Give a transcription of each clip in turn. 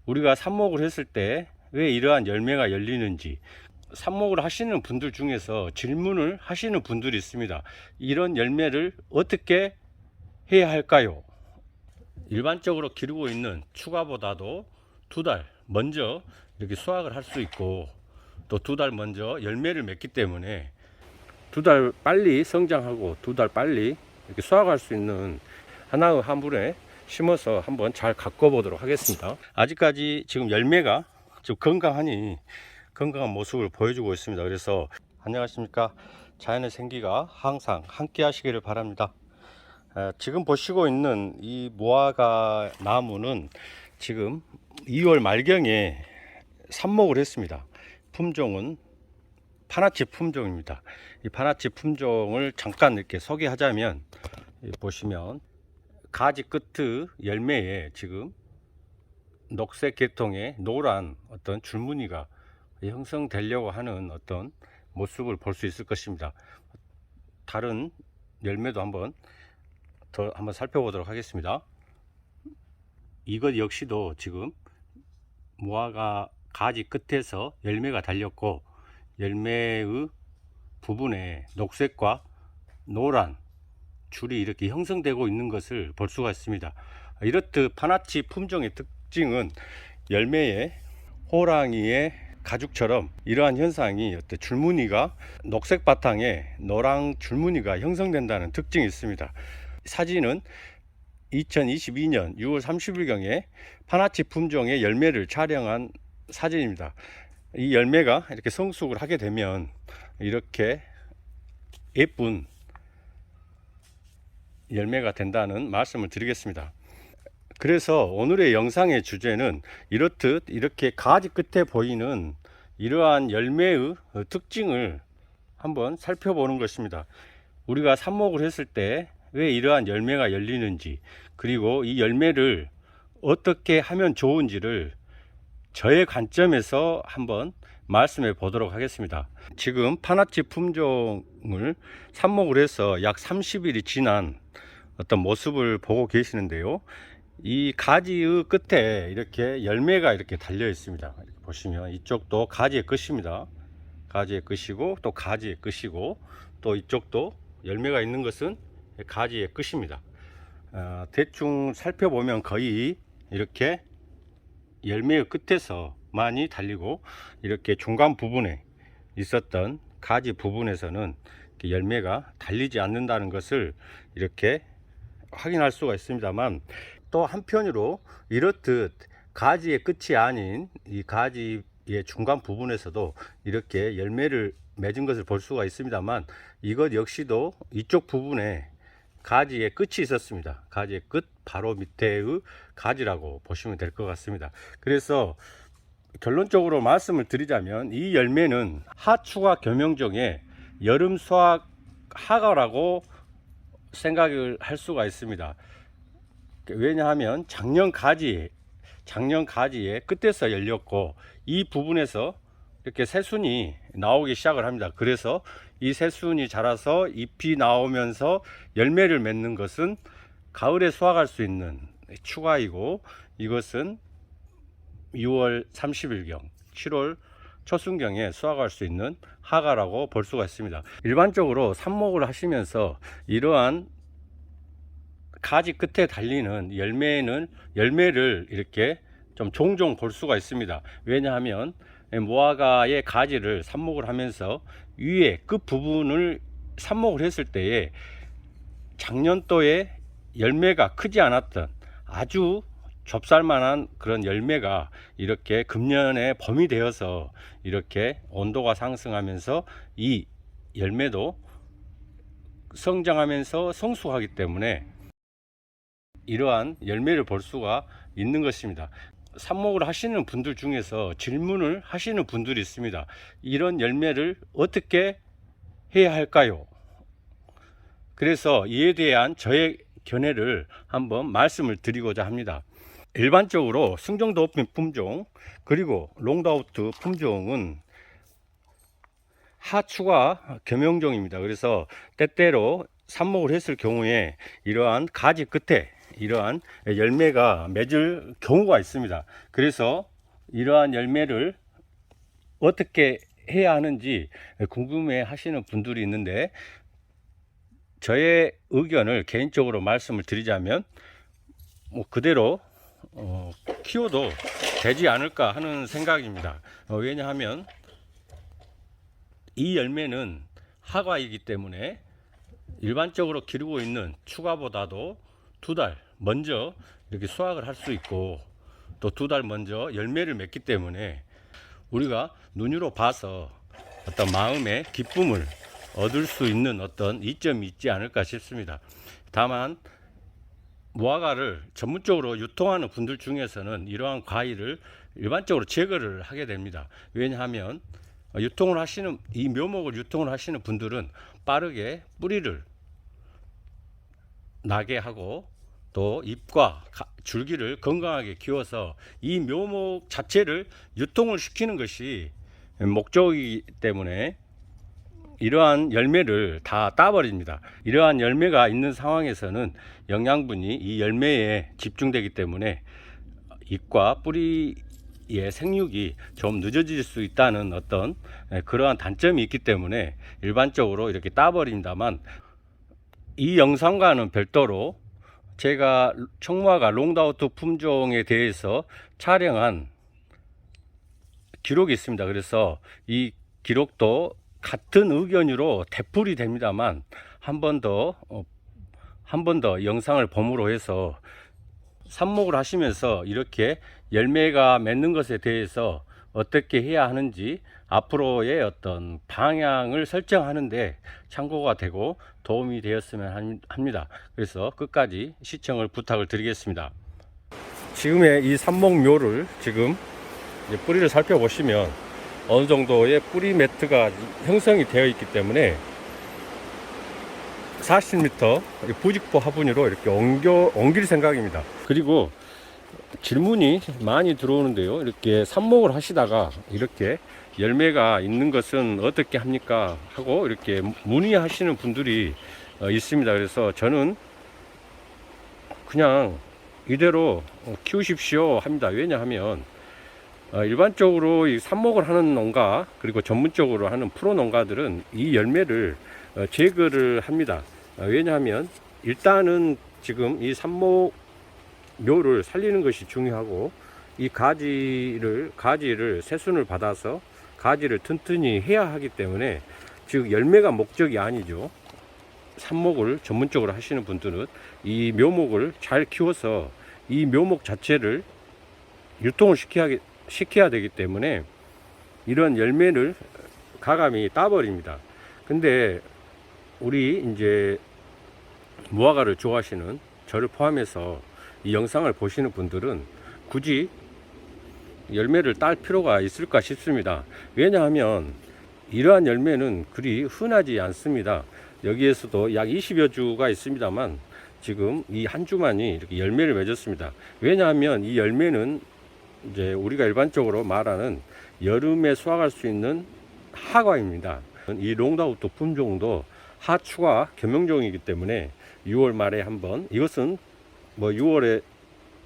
우리가 삽목을 했을 때 왜 이러한 열매가 열리는지, 삽목을 하시는 분들 중에서 질문을 하시는 분들이 있습니다. 이런 열매를 어떻게 해야 할까요? 일반적으로 기르고 있는 추가보다도 2달 먼저 이렇게 수확을 할 수 있고, 또 2달 먼저 열매를 맺기 때문에 2달 빨리 성장하고 2달 빨리 이렇게 수확할 수 있는 하나의 화분에 심어서 한번 잘 가꿔 보도록 하겠습니다. 아직까지 지금 열매가 좀 건강한 모습을 보여주고 있습니다. 그래서 안녕하십니까, 자연의 생기가 항상 함께 하시기를 바랍니다. 지금 보시고 있는 이 무화과 나무는 지금 2월 말경에 삽목을 했습니다. 품종은 파나치 품종입니다. 이 파나치 품종을 잠깐 이렇게 소개하자면, 보시면 가지 끝의 열매에 지금 녹색 계통의 노란 어떤 줄무늬가 형성되려고 하는 어떤 모습을 볼 수 있을 것입니다. 다른 열매도 한번 살펴보도록 하겠습니다. 이것 역시도 지금 무화과 가지 끝에서 열매가 달렸고, 열매의 부분에 녹색과 노란 줄이 이렇게 형성되고 있는 것을 볼 수가 있습니다. 이렇듯 파나치 품종의 특징은 열매에 호랑이의 가죽처럼 이러한 현상이, 줄무늬가 녹색 바탕에 노랑 줄무늬가 형성된다는 특징이 있습니다. 사진은 2022년 6월 30일경에 파나치 품종의 열매를 촬영한 사진입니다. 이 열매가 이렇게 성숙을 하게 되면 이렇게 예쁜 열매가 된다는 말씀을 드리겠습니다. 그래서 오늘의 영상의 주제는 이렇듯 이렇게 가지 끝에 보이는 이러한 열매의 특징을 한번 살펴보는 것입니다. 우리가 삽목을 했을 때 왜 이러한 열매가 열리는지, 그리고 이 열매를 어떻게 하면 좋은지를 저의 관점에서 한번 말씀해 보도록 하겠습니다. 지금 파나치 품종을 삽목을 해서 약 30일이 지난 어떤 모습을 보고 계시는데요. 이 가지의 끝에 이렇게 열매가 이렇게 달려 있습니다. 이렇게 보시면 이쪽도 가지의 끝입니다. 가지의 끝이고, 또 가지의 끝이고, 또 이쪽도 열매가 있는 것은 가지의 끝입니다. 대충 살펴보면 거의 이렇게 열매의 끝에서 많이 달리고, 이렇게 중간 부분에 있었던 가지 부분에서는 열매가 달리지 않는다는 것을 이렇게 확인할 수가 있습니다만, 또 한편으로 이렇듯 가지의 끝이 아닌 이 가지의 중간 부분에서도 이렇게 열매를 맺은 것을 볼 수가 있습니다만, 이것 역시도 이쪽 부분에 가지의 끝이 있었습니다. 가지의 끝 바로 밑에의 가지라고 보시면 될 것 같습니다. 그래서 결론적으로 말씀을 드리자면, 이 열매는 하추가 겸용종의 여름 수확 하가라고 생각을 할 수가 있습니다. 왜냐하면 작년 가지에 끝에서 열렸고, 이 부분에서 이렇게 새순이 나오기 시작을 합니다. 그래서 이 새순이 자라서 잎이 나오면서 열매를 맺는 것은 가을에 수확할 수 있는 추가이고, 이것은 6월 30일경 7월 초순경에 수확할 수 있는 하가라고 볼 수가 있습니다. 일반적으로 삽목을 하시면서 이러한 가지 끝에 달리는 열매를 이렇게 좀 종종 볼 수가 있습니다. 왜냐하면 무화과의 가지를 삽목을 하면서 위에 끝 부분을 삽목을 했을 때에 작년도에 열매가 크지 않았던 아주 좁쌀만한 그런 열매가 이렇게 금년에 봄이 되어서 이렇게 온도가 상승하면서 이 열매도 성장하면서 성숙하기 때문에 이러한 열매를 볼 수가 있는 것입니다. 삽목을 하시는 분들 중에서 질문을 하시는 분들이 있습니다. 이런 열매를 어떻게 해야 할까요? 그래서 이에 대한 저의 견해를 한번 말씀을 드리고자 합니다. 일반적으로 승정도우핀 품종 그리고 롱다우트 품종은 하추가 겸용종입니다. 그래서 때때로 삽목을 했을 경우에 이러한 가지 끝에 이러한 열매가 맺을 경우가 있습니다. 그래서 이러한 열매를 어떻게 해야 하는지 궁금해 하시는 분들이 있는데, 저의 의견을 개인적으로 말씀을 드리자면 뭐 그대로 키워도 되지 않을까 하는 생각입니다. 왜냐하면 이 열매는 하과이기 때문에 일반적으로 기르고 있는 추가보다도 2달 먼저 이렇게 수확을 할 수 있고, 또 2달 먼저 열매를 맺기 때문에 우리가 눈으로 봐서 어떤 마음의 기쁨을 얻을 수 있는 어떤 이점이 있지 않을까 싶습니다. 다만 무화과를 전문적으로 유통하는 분들 중에서는 이러한 과일을 일반적으로 제거를 하게 됩니다. 왜냐하면 유통을 하시는, 이 묘목을 유통을 하시는 분들은 빠르게 뿌리를 나게 하고 또 잎과 줄기를 건강하게 키워서 이 묘목 자체를 유통을 시키는 것이 목적이기 때문에 이러한 열매를 다 따버립니다. 이러한 열매가 있는 상황에서는 영양분이 이 열매에 집중되기 때문에 잎과 뿌리의 생육이 좀 늦어질 수 있다는 어떤 그러한 단점이 있기 때문에 일반적으로 이렇게 따버립니다만, 이 영상과는 별도로 제가 청무화과 롱다우트 품종에 대해서 촬영한 기록이 있습니다. 그래서 이 기록도 같은 의견으로 되풀이 됩니다만, 한 번 더 영상을 봄으로 해서 삽목을 하시면서 이렇게 열매가 맺는 것에 대해서 어떻게 해야 하는지 앞으로의 어떤 방향을 설정하는데 참고가 되고 도움이 되었으면 합니다. 그래서 끝까지 시청을 부탁을 드리겠습니다. 지금의 이 삽목묘를 지금 뿌리를 살펴보시면 어느 정도의 뿌리 매트가 형성이 되어 있기 때문에 40m 부직포 화분으로 이렇게 옮길 생각입니다. 그리고 질문이 많이 들어오는데요. 이렇게 삽목을 하시다가 이렇게 열매가 있는 것은 어떻게 합니까? 하고 이렇게 문의하시는 분들이 있습니다. 그래서 저는 그냥 이대로 키우십시오 합니다. 왜냐하면 일반적으로 이 삽목을 하는 농가, 그리고 전문적으로 하는 프로 농가들은 이 열매를 제거를 합니다. 왜냐하면 일단은 지금 이 삽목묘를 살리는 것이 중요하고, 이 가지를 새순을 받아서 가지를 튼튼히 해야 하기 때문에, 즉 열매가 목적이 아니죠. 삽목을 전문적으로 하시는 분들은 이 묘목을 잘 키워서 이 묘목 자체를 유통을 시켜야 되기 때문에 이런 열매를 가감히 따버립니다. 근데 우리 이제 무화과를 좋아하시는 저를 포함해서 이 영상을 보시는 분들은 굳이 열매를 딸 필요가 있을까 싶습니다. 왜냐하면 이러한 열매는 그리 흔하지 않습니다. 여기에서도 약 20여 주가 있습니다만 지금 이 한 주만이 이렇게 열매를 맺었습니다. 왜냐하면 이 열매는 이제 우리가 일반적으로 말하는 여름에 수확할 수 있는 하과입니다. 이 롱다우트 품종도 하추가 겸용종이기 때문에 6월 말에 한번, 이것은 뭐 6월에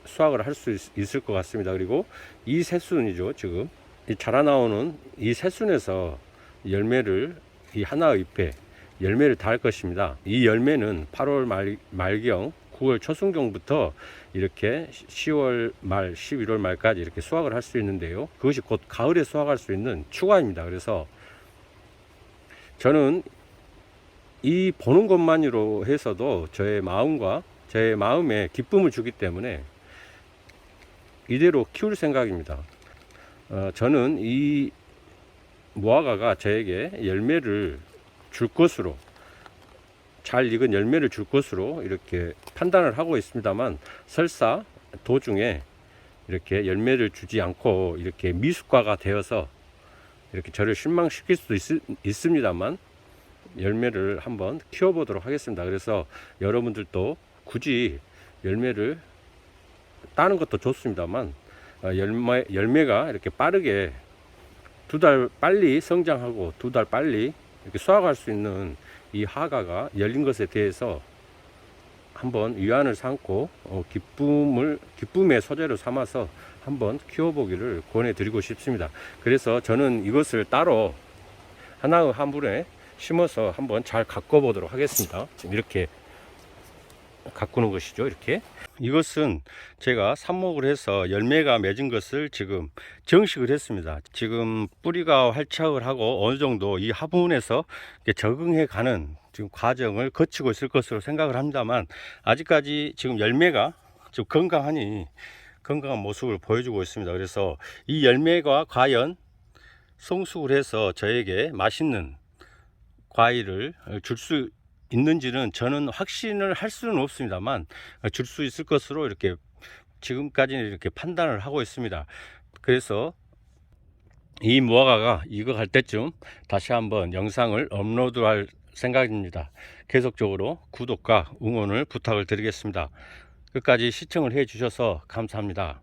수확을 할 수 있을 것 같습니다. 그리고 이 새순이죠. 지금 이 자라나오는 이 새순에서 열매를, 이 하나 잎에 열매를 달 것입니다. 이 열매는 8월 말경 9월 초순경부터 이렇게 10월 말 11월 말까지 이렇게 수확을 할 수 있는데요. 그것이 곧 가을에 수확할 수 있는 추가입니다. 그래서 저는 이 보는 것만으로 해서도 저의 마음과 제 마음에 기쁨을 주기 때문에 이대로 키울 생각입니다. 저는 이 무화과가 저에게 열매를 줄 것으로, 잘 익은 열매를 줄 것으로 이렇게 판단을 하고 있습니다만, 설사 도중에 이렇게 열매를 주지 않고 이렇게 미숙과가 되어서 이렇게 저를 실망시킬 수도 있습니다만 열매를 한번 키워보도록 하겠습니다. 그래서 여러분들도 굳이 열매를 따는 것도 좋습니다만 열매가 이렇게 빠르게 2달 빨리 성장하고 2달 빨리 이렇게 수확할 수 있는 이 하가가 열린 것에 대해서 한번 위안을 삼고 기쁨의 소재로 삼아서 한번 키워보기를 권해드리고 싶습니다. 그래서 저는 이것을 따로 하나의 한 분에 심어서 한번 잘 가꿔 보도록 하겠습니다. 지금 이렇게 가꾸는 것이죠. 이렇게 이것은 제가 삽목을 해서 열매가 맺은 것을 지금 정식을 했습니다. 지금 뿌리가 활착을 하고 어느 정도 이 화분에서 적응해 가는 지금 과정을 거치고 있을 것으로 생각을 합니다만, 아직까지 지금 열매가 좀 건강한 모습을 보여주고 있습니다. 그래서 이 열매가 과연 성숙을 해서 저에게 맛있는 과일을 줄 수 있는지는 저는 확신을 할 수는 없습니다만, 줄 수 있을 것으로 이렇게 지금까지는 이렇게 판단을 하고 있습니다. 그래서 이 무화과가 익어갈 때쯤 다시 한번 영상을 업로드할 생각입니다. 계속적으로 구독과 응원을 부탁을 드리겠습니다. 끝까지 시청을 해 주셔서 감사합니다.